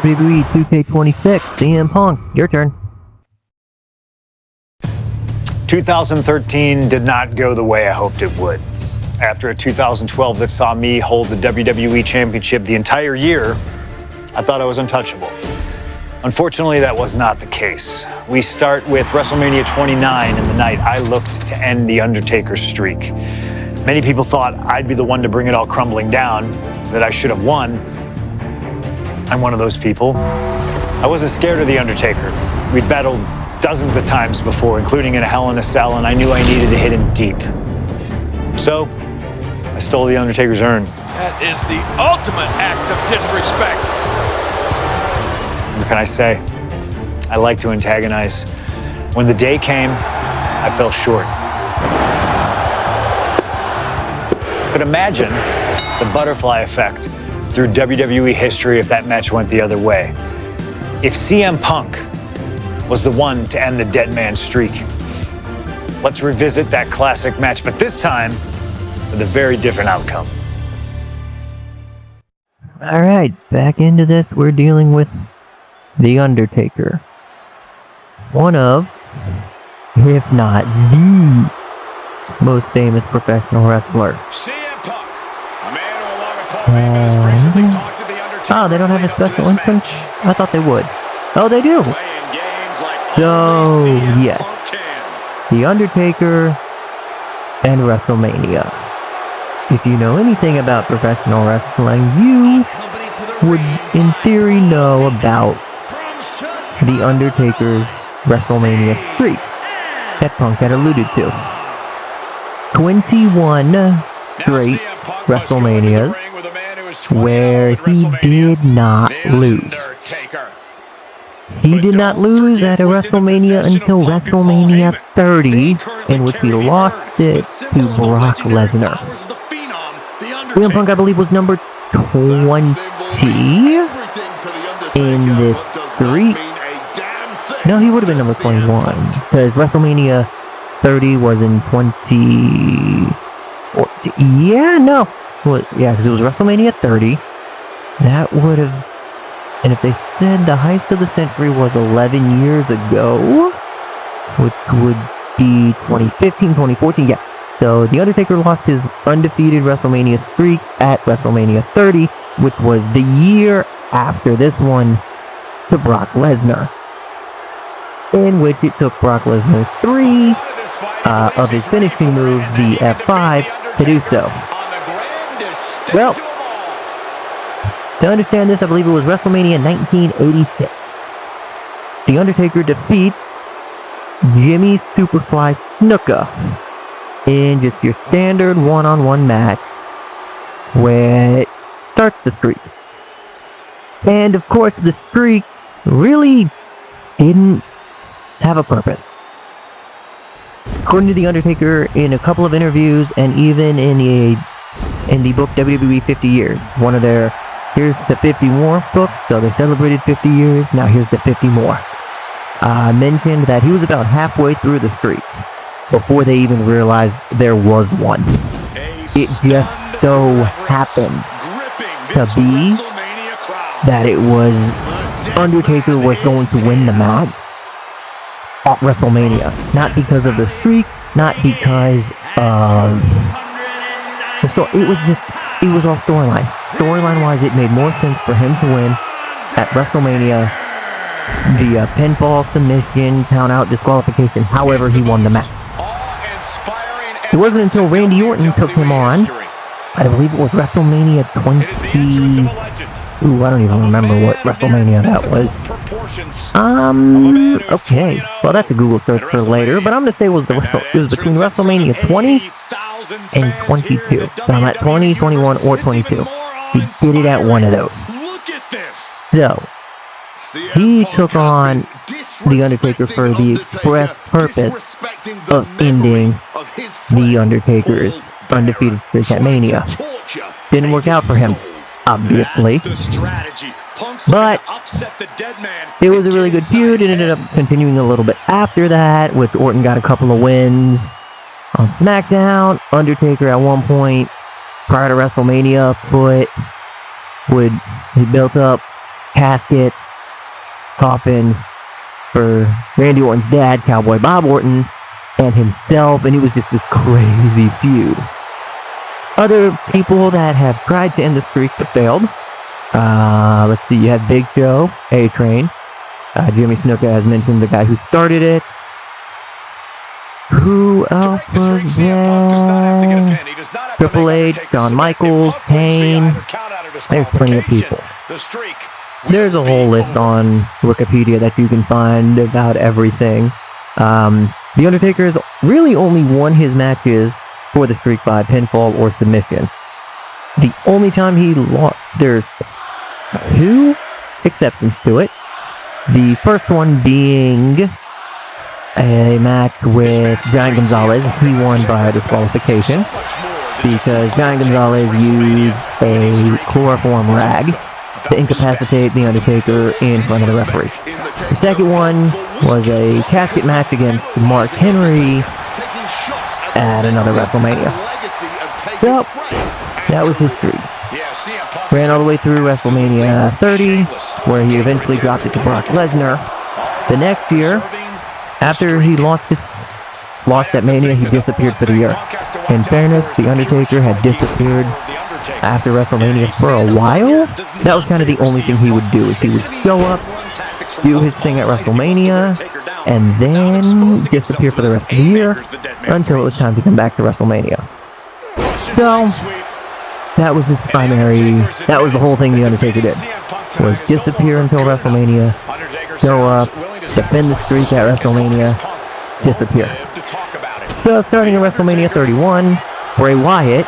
WWE 2K26, CM Punk, your turn. 2013 did not go the way I hoped it would. After a 2012 that saw me hold the WWE Championship the entire year, I thought I was untouchable. Unfortunately, that was not the case. We start with WrestleMania 29 and the night I looked to end the Undertaker's streak. Many people thought I'd be the one to bring it all crumbling down, that I should have won. I'm one of those people. I wasn't scared of the Undertaker. We'd battled dozens of times before, including in a Hell in a Cell, and I knew I needed to hit him deep. So, I stole the Undertaker's urn. That is the ultimate act of disrespect. What can I say? I like to antagonize. When the day came, I fell short. But imagine the butterfly effect through WWE history if that match went the other way. If CM Punk was the one to end the dead man streak. Let's revisit that classic match, but this time with a very different outcome. Alright, back into this, we're dealing with The Undertaker. One of, if not the most famous professional wrestler. CM Punk, a man who along with Paul Heyman has recently talked to The Undertaker. Oh, they don't have a special entrance? I thought they would. Oh, they do! So, yes. The Undertaker and WrestleMania. If you know anything about professional wrestling, you would, in theory, know about The Undertaker's WrestleMania streak that Punk had alluded to. 21 straight WrestleManias where he did not lose. He did not lose at a WrestleMania until WrestleMania 30, in which he lost it to Brock Lesnar. CM Punk, I believe, was number 20 in the streak. No, he would have been number 21, because WrestleMania 30 was in 20... Yeah, no. Well, yeah, because it was WrestleMania 30. That would have... And if they said the heist of the century was 11 years ago, which would be 2015, 2014, yeah. So The Undertaker lost his undefeated WrestleMania streak at WrestleMania 30, which was the year after this one, to Brock Lesnar. In which it took Brock Lesnar 3 of his finishing move, the F5, to do so. Well, to understand this, I believe it was WrestleMania 1986. The Undertaker defeats Jimmy Superfly Snuka in just your standard one-on-one match where it starts the streak. And of course, the streak really didn't have a purpose. According to The Undertaker, in a couple of interviews and even in the book WWE 50 Years, one of their here's the 50 more book, so they celebrated 50 years, now here's the 50 more. Mentioned that he was about halfway through the streak before they even realized there was one. It just so happened to be that it was Undertaker was going to win the match at WrestleMania. Not because of the streak, not because of... So it was all storyline. Storyline-wise, it made more sense for him to win at WrestleMania via pinfall, submission, count-out, disqualification, however he won the match. It wasn't until Randy Orton took him on, I believe it was WrestleMania 20... Ooh, I don't even remember what WrestleMania that was. Okay. Well, that's a Google search for later, but I'm going to say it was between WrestleMania 20 and 22. So I'm at 20, 21, or 22. He did it at one of those. So, he took on The Undertaker for the express purpose of ending The Undertaker's undefeated streak at Mania. Didn't work out for him, obviously. But it was a really good feud. It ended up continuing a little bit after that, with Orton got a couple of wins on SmackDown. Undertaker at one point, prior to WrestleMania, he built up casket, coffin for Randy Orton's dad, Cowboy Bob Orton, and himself, and it was just this crazy feud. Other people that have tried to end the streak but failed. Let's see, you had Big Show, A-Train. Jimmy Snuka has mentioned the guy who started it. Who else was there? Triple H, Shawn Michaels, Kane. There's plenty of people. There's a whole list on Wikipedia that you can find about everything. The Undertaker has really only won his matches for the streak by pinfall or submission. The only time he lost, there's 2 exceptions to it. The first one being a match with Giant Gonzalez. He won by disqualification because Giant Gonzalez used a chloroform rag to incapacitate The Undertaker in front of the referee. The second one was a casket match against Mark Henry at another WrestleMania. So, that was his streak. Ran all the way through WrestleMania 30, where he eventually dropped it to Brock Lesnar. The next year, after he lost at Mania, he disappeared for the year. In fairness, The Undertaker had disappeared after WrestleMania for a while. That was kind of the only thing he would do, is he would show up, do his thing at WrestleMania, and then disappear for the rest of the year until it was time to come back to WrestleMania. So, that was his primary, that was the whole thing The Undertaker did, was disappear until WrestleMania, show up, defend the streak at WrestleMania, disappear. So, starting at WrestleMania 31, Bray Wyatt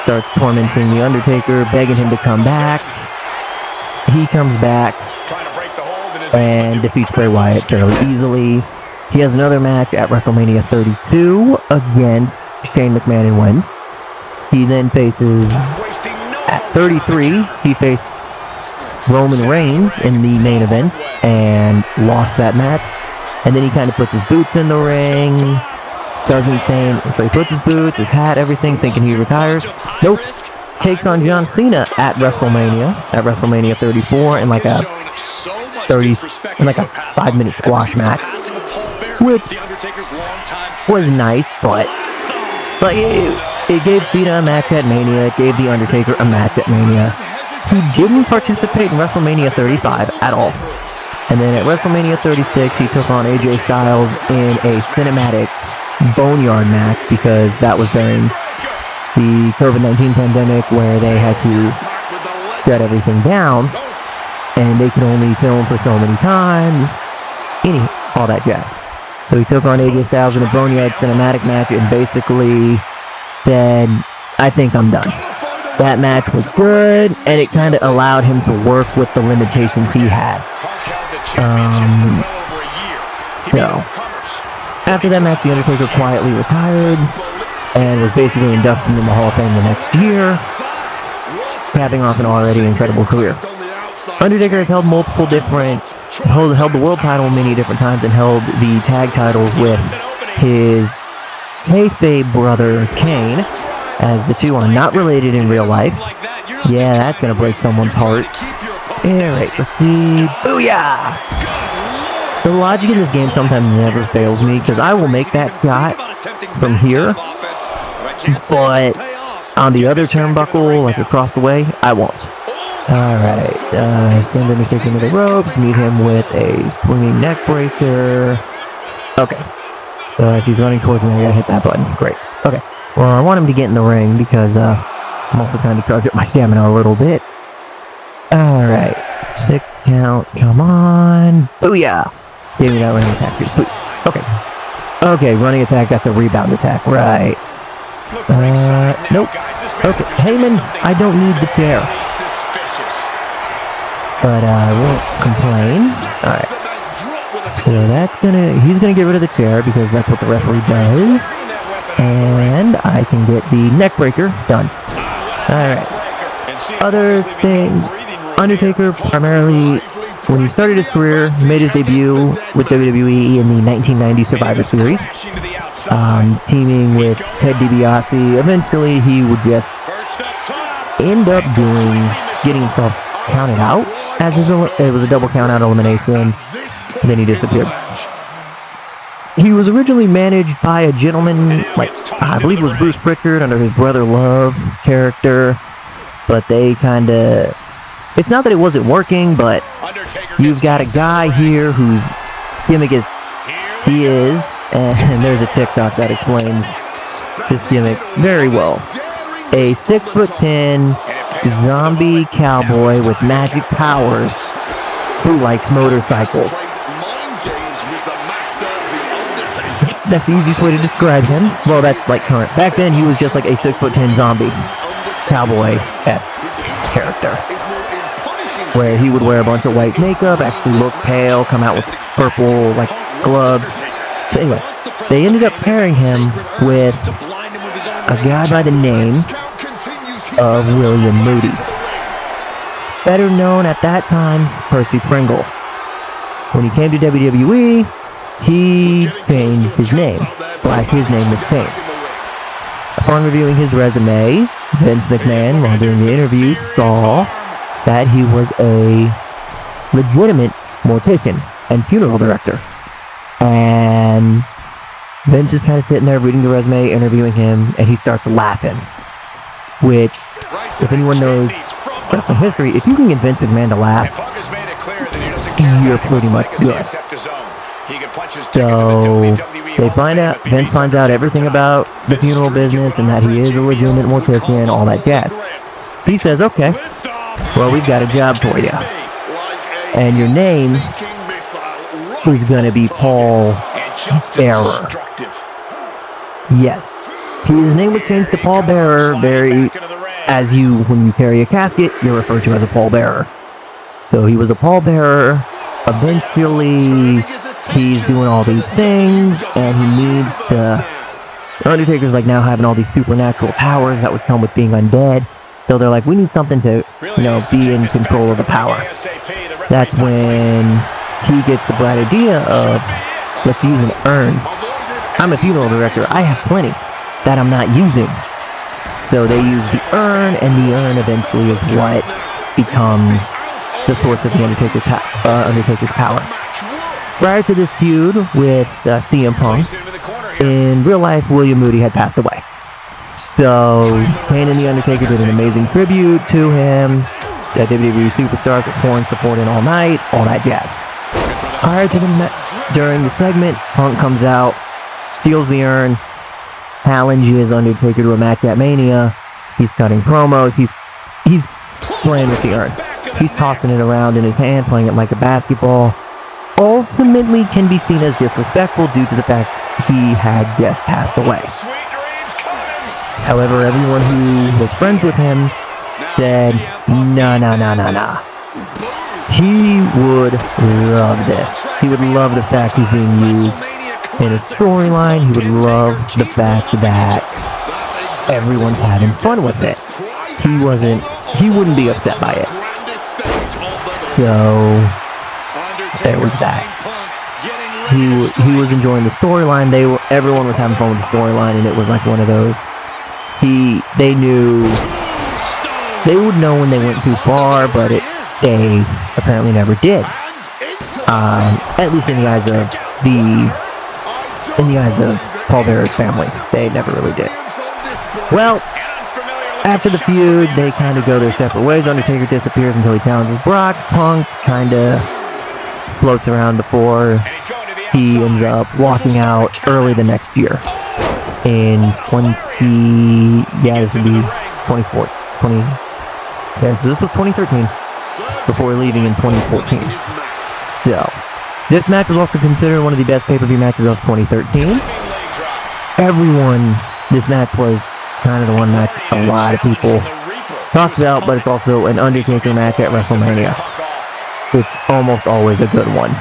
starts tormenting The Undertaker, begging him to come back. He comes back and defeats Bray Wyatt fairly easily. He has another match at WrestleMania 32 against Shane McMahon and wins. He then faces, at 33, he faced Roman Reigns in the main event and lost that match. And then he kind of puts his boots in the ring, doesn't say, so he puts his boots, his hat, everything, thinking he retires. Nope. Takes on John Cena at WrestleMania 34 in like a 5-minute squash match, which was nice, but it gave Cena a match at Mania, it gave The Undertaker a match at Mania. He didn't participate in WrestleMania 35 at all. And then at WrestleMania 36, he took on AJ Styles in a cinematic Boneyard match because that was during the COVID-19 pandemic where they had to shut everything down and they could only film for so many times. All that jazz. So he took on AJ Styles in a Boneyard cinematic match and basically said, I think I'm done. That match was good, and it kind of allowed him to work with the limitations he had. So, after that match, The Undertaker quietly retired and was basically inducted in the Hall of Fame the next year, capping off an already incredible career. Undertaker has held multiple different, held the world title many different times and held the tag titles with his kayfabe brother Kane, as the two are not related in real life. Yeah, that's gonna break someone's heart. Alright, let's see. Booyah! The logic in this game sometimes never fails me, because I will make that shot from here, but on the other turnbuckle, like across the way, I won't. Alright, send Undertaker into the ropes, meet him with a swinging neck breaker. Okay, so if he's running towards me, I gotta hit that button. Great. Okay, well, I want him to get in the ring because I'm also trying to charge up my stamina a little bit. Alright, 6 count, come on. Booyah! Gave me that running attack. Okay. Okay, running attack, that's a rebound attack, right. Nope. Okay, Heyman, I don't need the chair. But I won't complain. Alright. So he's gonna get rid of the chair because that's what the referee does. And I can get the neck breaker done. Alright. Other things. Undertaker primarily, when he started his career, he made his debut with WWE in the 1990 Survivor Series, teaming with Ted DiBiase. Eventually, he would just end up getting himself counted out it was a double count out elimination, and then he disappeared. He was originally managed by a gentleman, like, I believe it was Bruce Prichard under his Brother Love character, but they kind of, it's not that it wasn't working, but you've got a guy here whose gimmick is, he is, and there's a TikTok that explains this gimmick very well. A 6'10" zombie cowboy with magic powers who likes motorcycles. That's the easiest way to describe him. Well, that's like current. Back then, he was just like a 6'10" zombie cowboy-esque character, where he would wear a bunch of white makeup, actually look pale, come out with purple like gloves. So anyway, they ended up pairing him with a guy by the name of William Moody, better known at that time, Percy Pringle. When he came to WWE, he changed his name. His name was changed. Upon reviewing his resume, Vince McMahon, while doing the interview, saw that he was a legitimate mortician and funeral director. And Vince is kind of sitting there reading the resume, interviewing him, and he starts laughing. Which, if anyone knows wrestling history, if you can get Vince McMahon to laugh, you're pretty much good. So they find out, Vince finds out everything about the funeral business and that he is a legitimate mortician, all that jazz. He says, okay, well, we've got a job for you. And your name is going to be Paul Bearer. Yes. His name was changed to Paul Bearer, when you carry a casket, you're referred to as a Paul Bearer. So he was a Paul Bearer. Eventually, he's doing all these things, and he needs to... Undertaker's like now having all these supernatural powers that would come with being undead. So they're like, we need something to, be in control of the power. That's when he gets the bright idea of, let's use an urn. I'm a funeral director. I have plenty that I'm not using. So they use the urn, and the urn eventually is what becomes the source of the Undertaker's power. Prior to this feud with CM Punk, in real life, William Moody had passed away. So Kane and the Undertaker did an amazing tribute to him. The WWE superstars were pouring support in all night, all that jazz. Prior to during the segment, Punk comes out, steals the urn, challenges Undertaker to a match at Mania. He's cutting promos. He's playing with the urn. He's tossing it around in his hand, playing it like a basketball. Ultimately can be seen as disrespectful due to the fact he had just passed away. However, everyone who was friends with him said, no. He would love this. He would love the fact he's being used in a storyline. He would love the fact that everyone's having fun with it. He wouldn't be upset by it. So there was that. He was enjoying the storyline. Everyone was having fun with the storyline, and it was like one of those. They knew they would know when they went too far, but they apparently never did. At least in the eyes of Paul Bearer's family, they never really did. Well, after the feud, they kind of go their separate ways. Undertaker disappears until he challenges Brock. Punk kind of floats around before he ends up walking out early the next year. In this would be 24, 20, yeah, so this was 2013, before leaving in 2014. So, this match was also considered one of the best pay-per-view matches of 2013. This match was kind of the one match a lot of people talk about, but it's also an Undertaker match at WrestleMania. It's almost always a good one.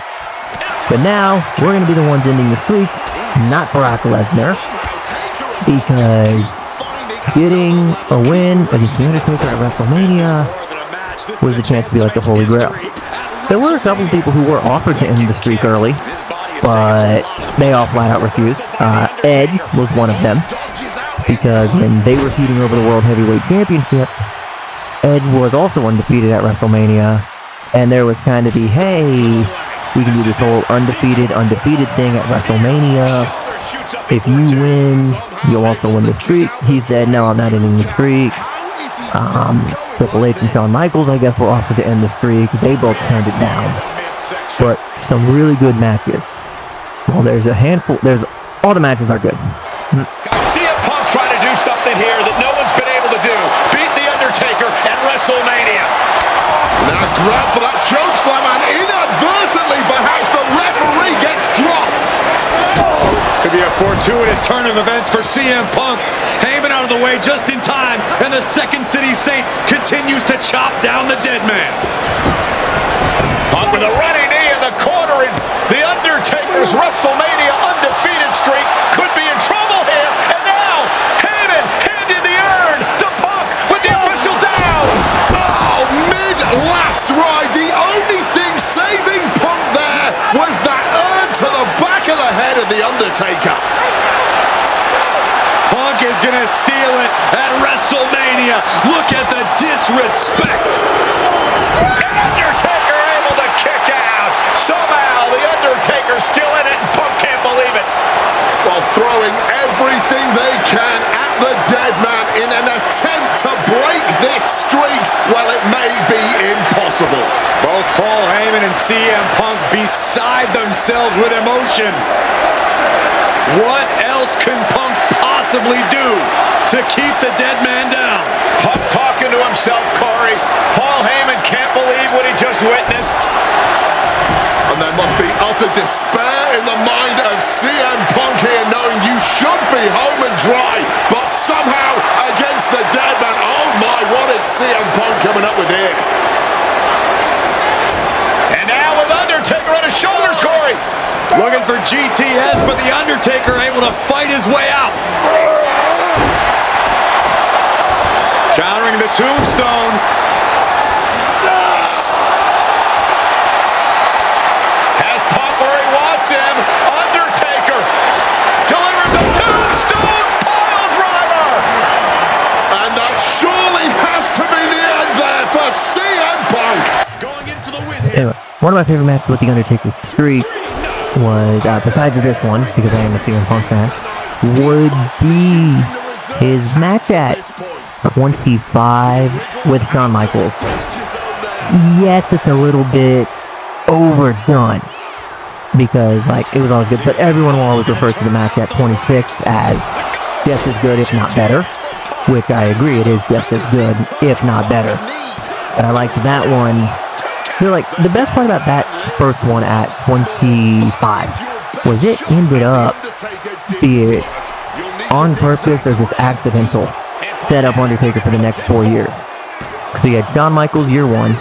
But now, we're going to be the ones ending the streak, not Brock Lesnar, because getting a win against the Undertaker at WrestleMania was a chance to be like the Holy Grail. There were a couple of people who were offered to end the streak early, but they all flat out refused. Edge was one of them, because when they were feuding over the World Heavyweight Championship, Edge was also undefeated at WrestleMania, And there was kind of the, hey, we can do this whole undefeated thing at WrestleMania. If you win, you'll also win the streak. He said, no, I'm not ending the streak. Triple H and Shawn Michaels, I guess, were offered to end the streak. They both turned it down. But some really good matches. Well, there's a handful. All the matches are good. CM Punk trying to do something here that no one's been able to do. Beat The Undertaker at WrestleMania. Now grab for that chokeslam, and inadvertently, perhaps the referee gets dropped. Could be a fortuitous turn of events for CM Punk. Heyman out of the way just in time, and the Second City Saint continues to chop down the dead man. Punk with a running knee in the corner, and The Undertaker's WrestleMania undefeated streak could be in trouble here. And now, Heyman handed the urn to Punk with the official down. Oh, mid-last ride, the only thing saving Punk there was that urn to the back of the head of The Undertaker. Punk is going to steal it at WrestleMania. Look at the disrespect. And Undertaker able to kick out. Somehow, The Undertaker's still in it, and Punk can't believe it. While throwing everything they can at the dead man in an attempt to break this streak, well, it may be impossible. Both Paul Heyman and CM Punk beside themselves with emotion. What else can Punk possibly do to keep the dead man down? Punk talking to himself, Corey. Paul Heyman can't believe what he just witnessed. And there must be utter despair in the mind of CM Punk here, knowing you should be home and dry, but somehow against the dead man. Oh my, what is CM Punk coming up with here? And now with Undertaker on his shoulders, Corey. Looking for GTS, but The Undertaker able to fight his way out. Countering the tombstone. Has Punk where he wants him. Undertaker delivers a tombstone pile driver. And that surely has to be the end there for CM Punk. Going in for the win here. Anyway, one of my favorite matches with The Undertaker's streak was, besides this one, because I am a CM Punk fan, would be his match at 25 with Shawn Michaels. Yes, it's a little bit overdone, because, like, it was all good, but everyone will always refer to the match at 26 as just as good, if not better, which I agree, it is just as good, if not better. But I liked that one. So, like, the best part about that first one at 25 was it ended up, be it on purpose or just accidental, set up Undertaker for the next 4 years. So you had Shawn Michaels year 1,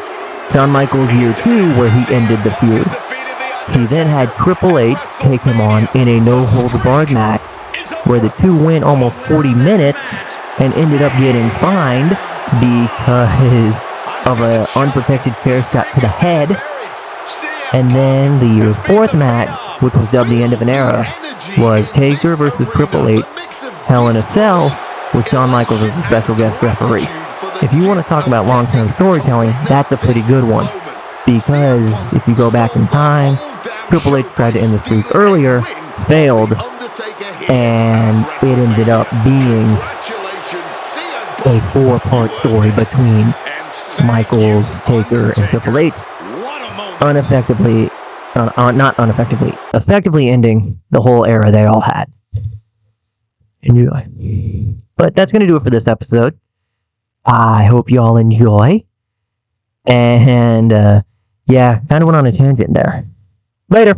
Shawn Michaels year 2, where he ended the feud. He then had Triple H take him on in a no-holds-barred match, where the two went almost 40 minutes and ended up getting fined because of an unprotected chair shot to the head. And then the year's 4th match, which was dubbed the end of an era, was Taker versus Triple H, Hell in a Cell, with Shawn Michaels as a special guest referee. If you want to talk about long-term storytelling, that's a pretty good one. Because if you go back in time, Triple H tried to end the streak earlier, failed, and it ended up being a 4-part story between Michaels, Taker, and Triple H, effectively ending the whole era they all had. Enjoy. But that's going to do it for this episode. I hope you all enjoy. And, yeah, kind of went on a tangent there. Later.